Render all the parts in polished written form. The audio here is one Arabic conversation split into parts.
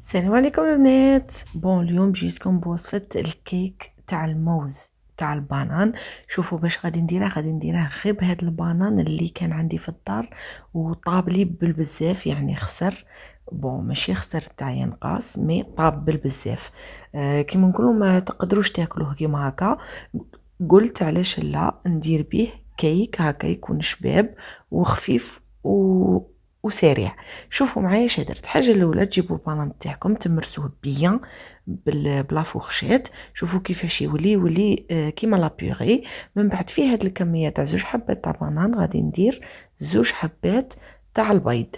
السلام عليكم البنات. اليوم جيتكم بوصفه الكيك تاع الموز تاع البنان. شوفوا باش غادي نديرها غير بهذا البنان اللي كان عندي في الدار وطاب لي بالبزاف، يعني خسر ماشي خسر تاع ينقاس مي طاب بالبزاف. كيما نقولوا ما تقدروش تاكلوه كيما هكا. قلت علاش لا ندير به كيك هكا يكون شباب وخفيف وسريع. شوفوا معايا اش درت. الحاجه الاولى تجيبوا البانان تاعكم تمرسوه بيان بلا فورشيت. شوفوا كيفاش يولي كيما لا بيغي. من بعد في هاد الكميه تاع 2 حبات تاع بانان غادي ندير 2 حبات تاع البيض.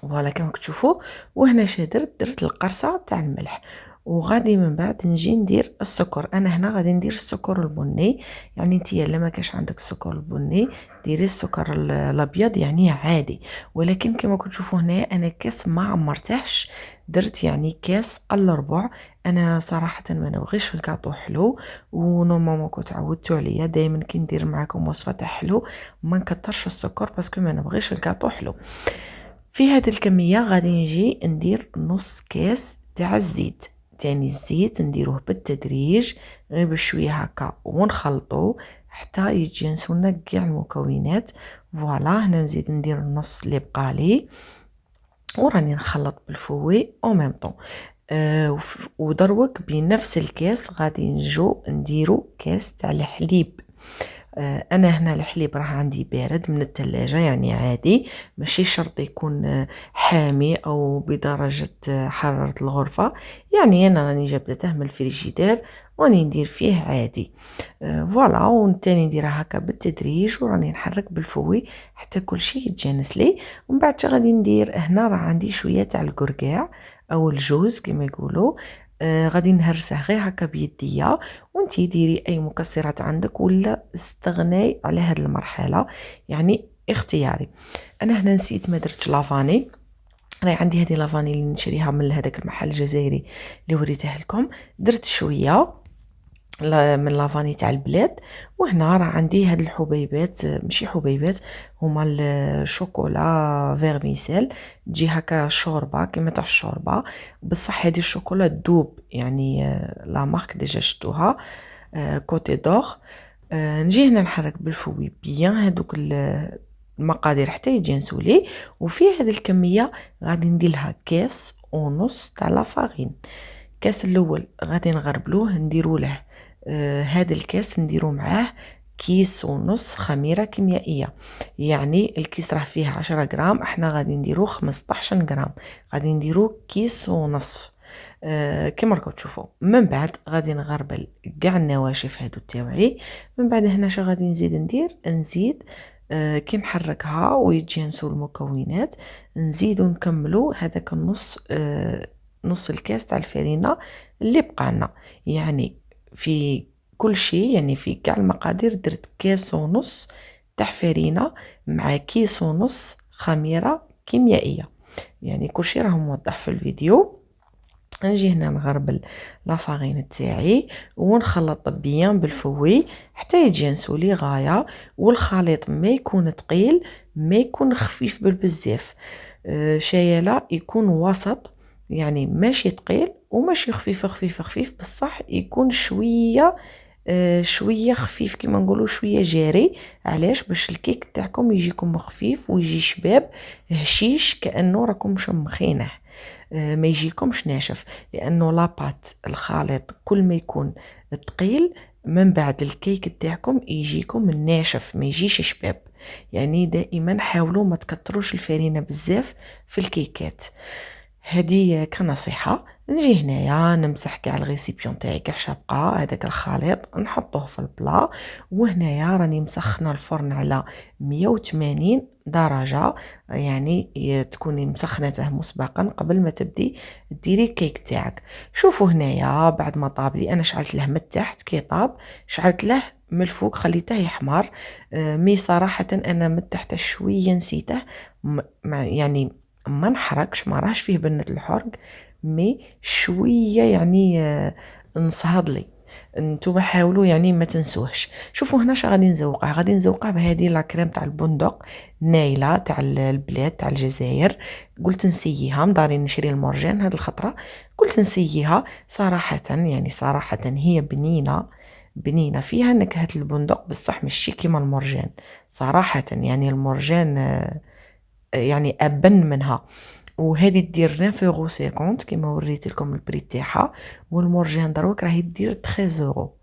فوالا كما تشوفوا. وهنا اش درت القرصه تاع الملح. وغادي من بعد نجي ندير السكر. انا هنا غادي ندير السكر البني، يعني نتيا الا ما كاش عندك السكر البني ديري السكر الابيض يعني عادي. ولكن كما تشوفوا هنا انا كاس ما عمرتهش، درت يعني كاس الا ربع. انا صراحه ما نبغيش الكاطو حلو، ونورمالمون كنت عودتوا عليا دائما كي ندير معكم وصفه تاع حلو ما نكترش السكر باسكو ما نبغيش الكاطو حلو. في هذه الكميه غادي نجي ندير نص كاس تاع الزيت. تاني الزيت نديروه بالتدريج غير بشويه هكا ونخلطو حتى يتجانسوا لنا كاع المكونات. فوالا هنا نزيد ندير النص اللي بقالي وراني نخلط بالفوي او ميم طون. ودروك بنفس الكاس غادي نجو نديرو كاس تاع الحليب. انا هنا الحليب راه عندي بارد من الثلاجه يعني عادي، ماشي شرط يكون حامي او بدرجه حراره الغرفه. يعني انا راني جبدته من الفريجيدير وراني ندير فيه عادي. فوالا ونتاني نديرها هكا بالتدريج وراني نحرك بالفوي حتى كل شيء يتجانس لي. ومن بعد غادي ندير هنا راه عندي شويه تاع الكركاع او الجوز كما يقولوا. غادي نهرسه غير هكا بيديا، وانتي ديري اي مكسرات عندك ولا استغناي على هذه المرحله يعني اختياري. انا هنا نسيت ما درتش لافاني. راهي عندي هذه لافاني اللي نشريها من هذاك المحل الجزائري اللي وريته لكم. درت شويه من لافاني تاع البلاد. وهنا راه عندي هاد الحبيبات ماشي حبيبات، هما الشوكولا فيرميسيل. تجي هكا شوربه كيما تاع الشوربه بصح هذه الشوكولا دوب يعني لا مارك ديجا شفتوها كوتي دور. نجي هنا نحرك بالفوي بيان هذوك المقادير حتى يتجانسوا لي. وفي هذه الكميه غادي ندير لها كاس ونص تاع لا فارين. الكاس الاول غادي نغربلوه نديروا له هذا الكاس نديروا معاه كيس ونص خميره كيميائيه. يعني الكيس راه فيه 10 غرام، احنا غادي نديروا 15 غرام، غادي نديروا كيس ونصف. كما راكم تشوفوا. من بعد غادي نغربل كاع النواشف هادو تاوعي. من بعد هنا شنو غادي نزيد كي نحركها ويتجانسوا المكونات نزيدو نكملوا هذاك النص نص الكاس تاع الفرينه اللي بقالنا. يعني في كل شيء يعني في كاع المقادير درت كاس ونص تاع فرينه مع كيس ونص خميره كيميائيه. يعني كل شيء راه موضح في الفيديو. نجي هنا نغربل لا فارين تاعي ونخلط بيان بالفوي حتى يتجانسوا لي غايه. والخليط ما يكون ثقيل ما يكون خفيف بالبزاف. شايله يكون وسط، يعني ماشي ثقيل وماشي خفيف بصح يكون شويه شويه خفيف كيما نقولوا شويه جاري. علاش؟ باش الكيك تاعكم يجيكم خفيف ويجي شباب هشيش كانه راكم مشمخينه. ما يجيكمش ناشف، لانه لاباط الخليط كل ما يكون ثقيل من بعد الكيك تاعكم يجيكم ناشف ما يجيش شباب. يعني دائما حاولوا ما تكتروش الفرينه بزاف في الكيكات. هذه كنصيحه. نجي هنايا نمسح كاع الغيسيبيون تاعي كاع شابقه هذاك الخليط نحطوه في البلا. وهنايا راني مسخنه الفرن على 180 درجه، يعني تكوني مسخنته مسبقا قبل ما تبدي ديري الكيك تاعك. شوفوا هنايا بعد ما طاب لي انا شعلت له من التحت كي طاب شعلت له من الفوق خليته يحمر. مي صراحه انا من التحت شويه نسيته يعني ما نحرقش ما راهش فيه بنة الحرق مي شويه يعني نصهد لي. نتوما حاولوا يعني ما تنسوهش. شوفوا هنا شا غادي نزوقه، غادي نزوقه بهذه لا كريم تاع البندق نايله تاع البلاد تاع الجزائر. قلت نسييها، مداري نشري المرجان هاد الخطره، قلت نسييها صراحه، يعني صراحه هي بنينه بنينه، فيها نكهه البندق بصح ماشي كيما المرجان صراحه، يعني المرجان يعني ابن منها. وهذه دير 9.50 كيما وريت لكم البري تاعها، والمرجان دروك راهي دير 13 يورو،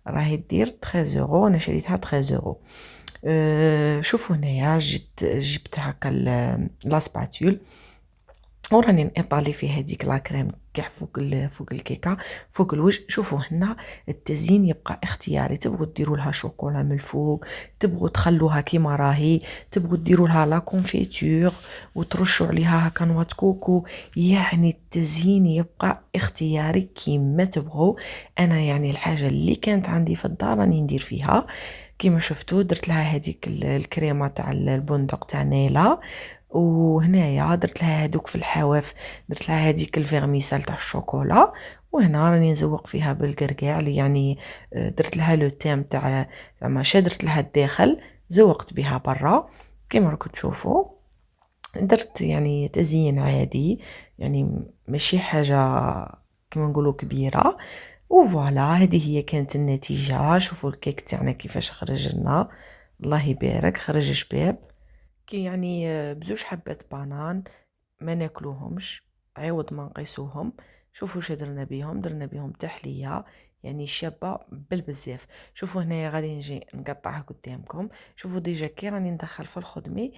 راهي دير 13 يورو، انا شريتها 13 يورو. شوفوا هنايا جبت هكا لا سباتول وراني نطالي في هذيك لا كريم كاع فوق الكيكه فوق الوجه. شوفوا هنا التزيين يبقى اختياري، تبغوا ديروا لها شوكولا من الفوق، تبغوا تخلوها كيما راهي، تبغوا ديروا لها لا كونفيتور وترشوا عليها هكا نواه كوكو، يعني التزيين يبقى اختياري كيما تبغوا. انا يعني الحاجه اللي كانت عندي في الدار راني ندير فيها كيما شفتوا، درت لها هذيك الكريمه تاع البندق تاع نيله، وهنايا درت لها هذوك في الحواف، درت لها هذيك الفيرميسال تاع الشوكولا، وهنا راني نزوق فيها بالقرقاع اللي يعني درت لها لو تيم تاع زعما درت لها الداخل، زوقت بها برا كيما راكم تشوفوا. درت يعني تزيين عادي، يعني ماشي حاجه كيما نقولوا كبيره. وفوالا هذه هي كانت النتيجه. شوفوا الكيك تاعنا كيفاش خرج لنا، الله يبارك، خرج شباب كي يعني بزوج حبات بانان ما ناكلوهمش عوض ما نقيسوهم. شوفوا شو درنا بيهم تحليه يعني شابه بالبزاف. شوفوا هنايا غادي نجي نقطعها قدامكم. شوفوا ديجا كي راني ندخل في الخدمي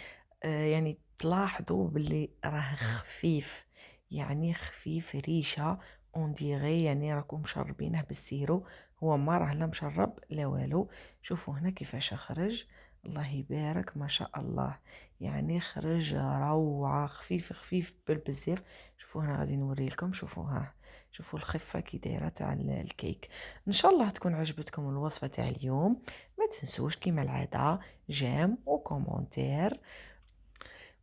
يعني تلاحظوا باللي راه خفيف، يعني خفيف ريشه اون ديغي يعني راكم مشربينه بالسيرو، هو ما راه لا مشرب لا والو. شوفوا هنا كيفاش خرج، الله يبارك ما شاء الله، يعني خرج روعه، خفيف خفيف بالبزاف. شوفوا هنا غادي نوري لكم، شوفوا ها، شوفوا الخفه كي دايره تاع الكيك. ان شاء الله تكون عجبتكم الوصفه تاع اليوم. ما تنسوش كيما العاده جيم وكومونتير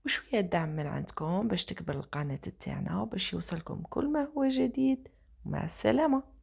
وشويه دعم من عندكم باش تكبر القناه تاعنا وباش يوصلكم كل ما هو جديد. مع السلامه.